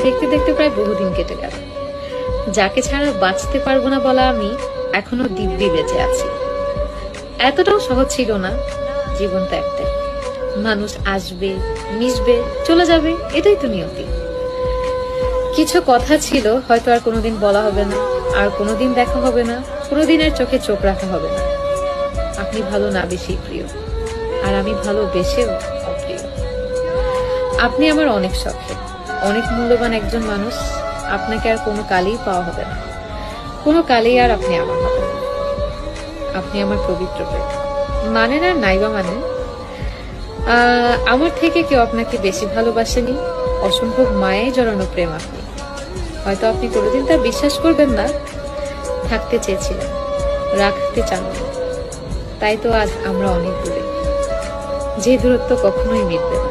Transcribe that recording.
দেখতে দেখতে প্রায় বহুদিন কেটে গেল। যাকে ছাড়া বাঁচতে পারবো না বলা আমি এখনো দিব্যি বেঁচে আছি। এতটাও সহজ ছিল না। জীবন তো একটাই, মানুষ আসবে, মিশবে, চলে যাবে, এটাই তো নিয়তি। কিছু কথা ছিল হয়তো আর কোনোদিন বলা হবে না, আর কোনোদিন দেখা হবে না, কোনোদিনের চোখে চোখ রাখা হবে না। আপনি ভালো না বেশি প্রিয়, আর আমি ভালোবেসেও অপ্রিয়। আপনি আমার অনেক শখের, অনেক মূল্যবান একজন মানুষ। আপনাকে আর কোনো কালেই পাওয়া হবে না, কোনো কালেই আর আপনি আমার হবে না। আপনি আমার পবিত্র প্রেম, মানেন আর নাইবা মানেন, আমার থেকে কেউ আপনাকে বেশি ভালোবাসেনি। অসম্ভব মায়ায় জড়ানো প্রেম আপনি। হয়তো আপনি কোনোদিন তা বিশ্বাস করবেন না। থাকতে চেয়েছিলেন, রাখতে চান না। তাই তো আজ আমরা অনেক দূরে, যে দূরত্ব কখনোই মিটবে না।